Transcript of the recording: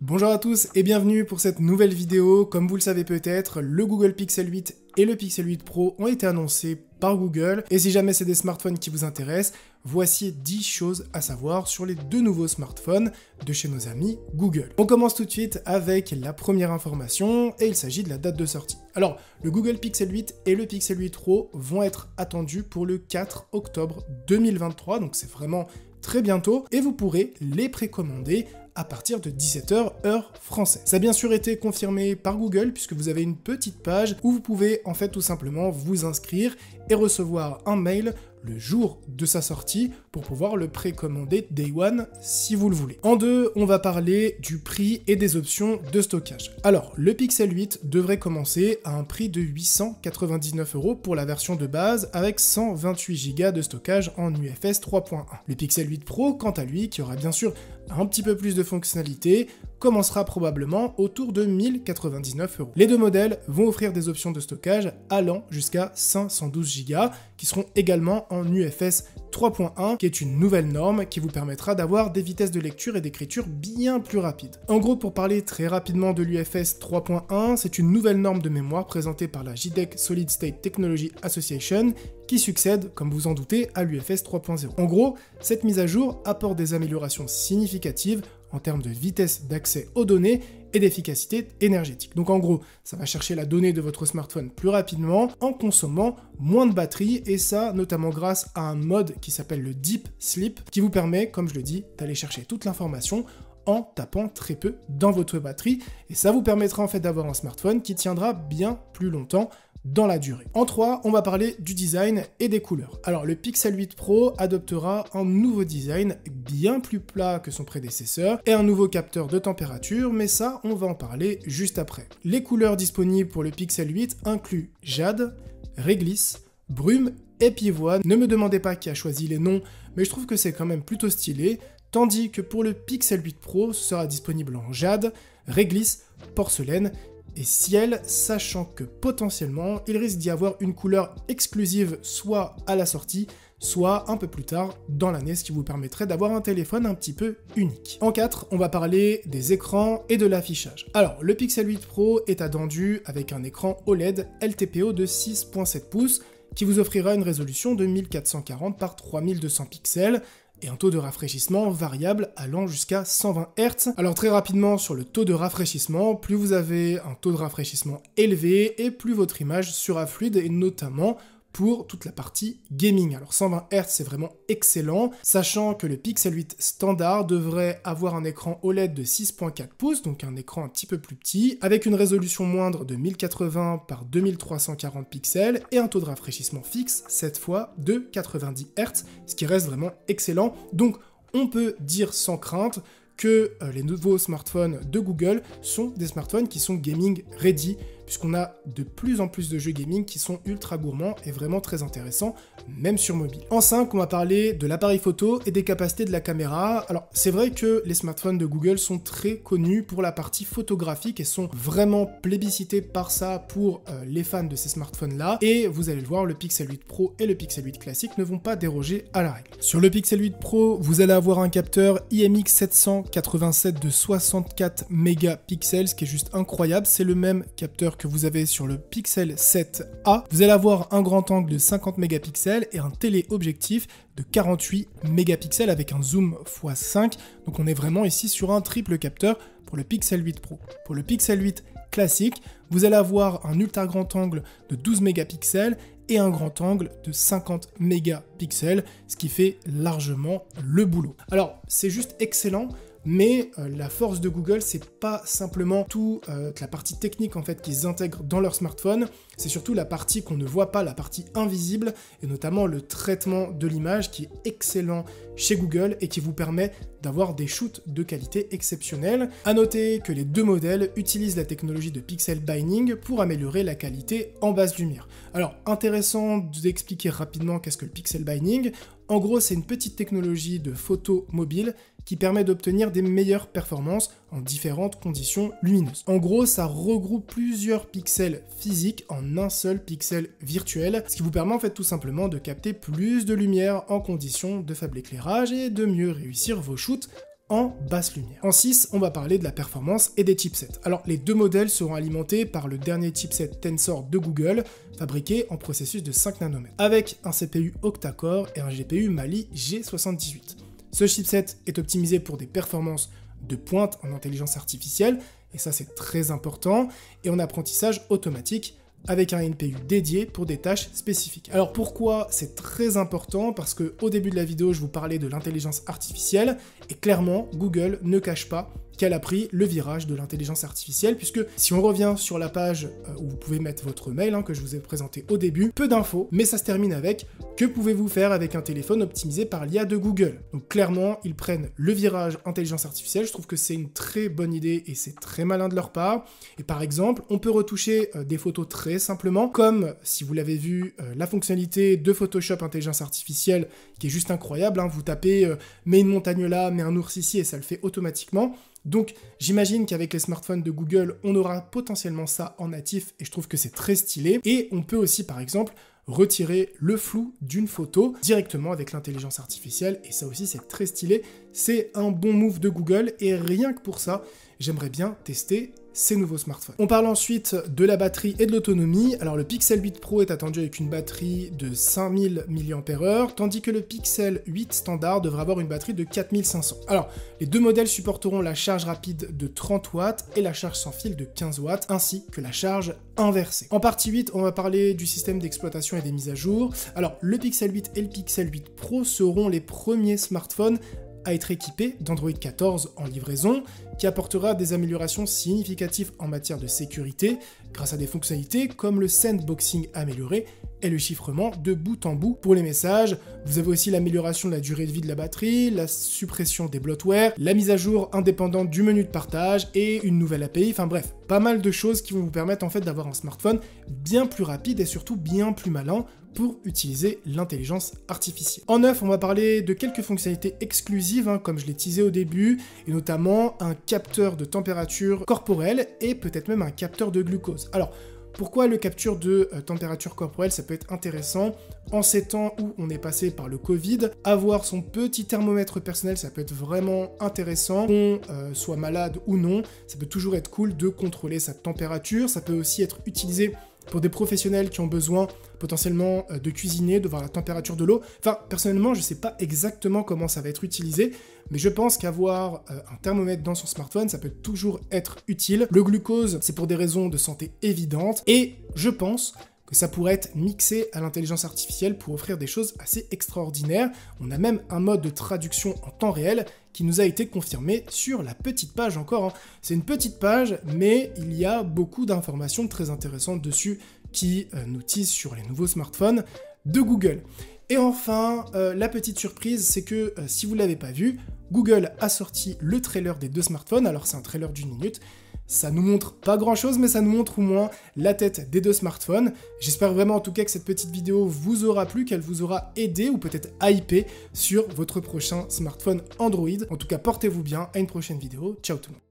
Bonjour à tous et bienvenue pour cette nouvelle vidéo. Comme vous le savez peut-être, le Google Pixel 8 et le Pixel 8 Pro ont été annoncés par Google. Et si jamais c'est des smartphones qui vous intéressent, voici 10 choses à savoir sur les deux nouveaux smartphones de chez nos amis Google. On commence tout de suite avec la première information et il s'agit de la date de sortie. Alors, le Google Pixel 8 et le Pixel 8 Pro vont être attendus pour le 4 octobre 2023, donc c'est vraiment très bientôt, et vous pourrez les précommander à partir de 17h heure française. Ça a bien sûr été confirmé par Google puisque vous avez une petite page où vous pouvez en fait tout simplement vous inscrire et recevoir un mail le jour de sa sortie pour pouvoir le précommander Day One si vous le voulez. En deux, on va parler du prix et des options de stockage. Alors, le Pixel 8 devrait commencer à un prix de 899 € pour la version de base avec 128 Go de stockage en UFS 3.1. Le Pixel 8 Pro, quant à lui, qui aura bien sûr un petit peu plus de fonctionnalités, commencera probablement autour de 1099 €. Les deux modèles vont offrir des options de stockage allant jusqu'à 512 Go, qui seront également en UFS 3.1, qui est une nouvelle norme qui vous permettra d'avoir des vitesses de lecture et d'écriture bien plus rapides. En gros, pour parler très rapidement de l'UFS 3.1, c'est une nouvelle norme de mémoire présentée par la JEDEC Solid State Technology Association, qui succède, comme vous en doutez, à l'UFS 3.0. En gros, cette mise à jour apporte des améliorations significatives en termes de vitesse d'accès aux données et d'efficacité énergétique. Donc en gros, ça va chercher la donnée de votre smartphone plus rapidement en consommant moins de batterie, et ça notamment grâce à un mode qui s'appelle le Deep Sleep, qui vous permet, comme je le dis, d'aller chercher toute l'information en tapant très peu dans votre batterie, et ça vous permettra en fait d'avoir un smartphone qui tiendra bien plus longtemps dans la durée. En 3, on va parler du design et des couleurs. Alors, le Pixel 8 Pro adoptera un nouveau design bien plus plat que son prédécesseur et un nouveau capteur de température, mais ça, on va en parler juste après. Les couleurs disponibles pour le Pixel 8 incluent jade, réglisse, brume et pivoine. Ne me demandez pas qui a choisi les noms, mais je trouve que c'est quand même plutôt stylé, tandis que pour le Pixel 8 Pro, ce sera disponible en jade, réglisse, porcelaine et ciel, sachant que potentiellement, il risque d'y avoir une couleur exclusive soit à la sortie, soit un peu plus tard dans l'année, ce qui vous permettrait d'avoir un téléphone un petit peu unique. En 4, on va parler des écrans et de l'affichage. Alors, le Pixel 8 Pro est attendu avec un écran OLED LTPO de 6.7 pouces qui vous offrira une résolution de 1440 par 3200 pixels, et un taux de rafraîchissement variable allant jusqu'à 120 Hz. Alors très rapidement sur le taux de rafraîchissement, plus vous avez un taux de rafraîchissement élevé et plus votre image sera fluide, et notamment pour toute la partie gaming. Alors 120 Hz c'est vraiment excellent, sachant que le Pixel 8 standard devrait avoir un écran OLED de 6.4 pouces, donc un écran un petit peu plus petit, avec une résolution moindre de 1080 par 2340 pixels et un taux de rafraîchissement fixe, cette fois de 90 Hz, ce qui reste vraiment excellent. Donc on peut dire sans crainte que les nouveaux smartphones de Google sont des smartphones qui sont gaming ready, puisqu'on a de plus en plus de jeux gaming qui sont ultra gourmands et vraiment très intéressants, même sur mobile. En 5, on va parler de l'appareil photo et des capacités de la caméra. Alors, c'est vrai que les smartphones de Google sont très connus pour la partie photographique et sont vraiment plébiscités par ça pour les fans de ces smartphones-là. Et vous allez le voir, le Pixel 8 Pro et le Pixel 8 classique ne vont pas déroger à la règle. Sur le Pixel 8 Pro, vous allez avoir un capteur IMX787 de 64 mégapixels, ce qui est juste incroyable. C'est le même capteur que vous avez sur le Pixel 7a. Vous allez avoir un grand angle de 50 mégapixels et un téléobjectif de 48 mégapixels avec un zoom x5. Donc on est vraiment ici sur un triple capteur pour le Pixel 8 Pro. Pour le Pixel 8 classique, vous allez avoir un ultra grand angle de 12 mégapixels et un grand angle de 50 mégapixels, ce qui fait largement le boulot. Alors, c'est juste excellent, mais la force de Google, c'est pas simplement toute la partie technique en fait qu'ils intègrent dans leur smartphone, c'est surtout la partie qu'on ne voit pas, la partie invisible, et notamment le traitement de l'image qui est excellent chez Google et qui vous permet d'avoir des shoots de qualité exceptionnelle. À noter que les deux modèles utilisent la technologie de pixel binding pour améliorer la qualité en basse lumière. Alors, intéressant d'expliquer rapidement qu'est-ce que le pixel binding. En gros, c'est une petite technologie de photo mobile qui permet d'obtenir des meilleures performances en différentes conditions lumineuses. En gros, ça regroupe plusieurs pixels physiques en un seul pixel virtuel, ce qui vous permet en fait tout simplement de capter plus de lumière en conditions de faible éclairage et de mieux réussir vos shoots en basse lumière. En 6, on va parler de la performance et des chipsets. Alors les deux modèles seront alimentés par le dernier chipset Tensor de Google, fabriqué en processus de 5 nanomètres, avec un CPU octa-core et un GPU Mali G78. Ce chipset est optimisé pour des performances de pointe en intelligence artificielle, et ça c'est très important, et en apprentissage automatique, avec un NPU dédié pour des tâches spécifiques. Alors pourquoi c'est très important? Parce que au début de la vidéo, je vous parlais de l'intelligence artificielle, et clairement, Google ne cache pas qu'elle a pris le virage de l'intelligence artificielle, puisque si on revient sur la page où vous pouvez mettre votre mail, que je vous ai présenté au début, peu d'infos, mais ça se termine avec « Que pouvez-vous faire avec un téléphone optimisé par l'IA de Google ?» Donc clairement, ils prennent le virage intelligence artificielle, je trouve que c'est une très bonne idée et c'est très malin de leur part. Et par exemple, on peut retoucher des photos très simplement, comme si vous l'avez vu, la fonctionnalité de Photoshop intelligence artificielle, qui est juste incroyable, vous tapez « mets une montagne là, mets un ours ici » et ça le fait automatiquement. Donc j'imagine qu'avec les smartphones de Google, on aura potentiellement ça en natif et je trouve que c'est très stylé. Et on peut aussi par exemple retirer le flou d'une photo directement avec l'intelligence artificielle et ça aussi c'est très stylé. C'est un bon move de Google et rien que pour ça, j'aimerais bien tester ces nouveaux smartphones. On parle ensuite de la batterie et de l'autonomie. Alors le Pixel 8 Pro est attendu avec une batterie de 5000 mAh, tandis que le Pixel 8 standard devrait avoir une batterie de 4500. Alors les deux modèles supporteront la charge rapide de 30 watts et la charge sans fil de 15 watts, ainsi que la charge inversée. En partie 8, on va parler du système d'exploitation et des mises à jour. Alors le Pixel 8 et le Pixel 8 Pro seront les premiers smartphones à être équipé d'Android 14 en livraison, qui apportera des améliorations significatives en matière de sécurité, grâce à des fonctionnalités comme le sandboxing amélioré et le chiffrement de bout en bout pour les messages. Vous avez aussi l'amélioration de la durée de vie de la batterie, la suppression des bloatware, la mise à jour indépendante du menu de partage et une nouvelle API, enfin bref, pas mal de choses qui vont vous permettre en fait d'avoir un smartphone bien plus rapide et surtout bien plus malin pour utiliser l'intelligence artificielle. En 9, on va parler de quelques fonctionnalités exclusives, comme je l'ai teasé au début, et notamment un capteur de température corporelle et peut-être même un capteur de glucose. Alors, pourquoi le capture de température corporelle, ça peut être intéressant en ces temps où on est passé par le Covid. Avoir son petit thermomètre personnel, ça peut être vraiment intéressant, qu'on soit malade ou non. Ça peut toujours être cool de contrôler sa température. Ça peut aussi être utilisé pour des professionnels qui ont besoin potentiellement de cuisiner, de voir la température de l'eau. Enfin, personnellement, je ne sais pas exactement comment ça va être utilisé, mais je pense qu'avoir un thermomètre dans son smartphone, ça peut toujours être utile. Le glucose, c'est pour des raisons de santé évidentes, et je pense que ça pourrait être mixé à l'intelligence artificielle pour offrir des choses assez extraordinaires. On a même un mode de traduction en temps réel qui nous a été confirmé sur la petite page encore. C'est une petite page, mais il y a beaucoup d'informations très intéressantes dessus qui nous teasent sur les nouveaux smartphones de Google. Et enfin, la petite surprise, c'est que si vous ne l'avez pas vu, Google a sorti le trailer des deux smartphones. Alors c'est un trailer d'1 minute. Ça nous montre pas grand chose, mais ça nous montre au moins la tête des deux smartphones. J'espère vraiment en tout cas que cette petite vidéo vous aura plu, qu'elle vous aura aidé ou peut-être hypé sur votre prochain smartphone Android. En tout cas, portez-vous bien, à une prochaine vidéo. Ciao tout le monde.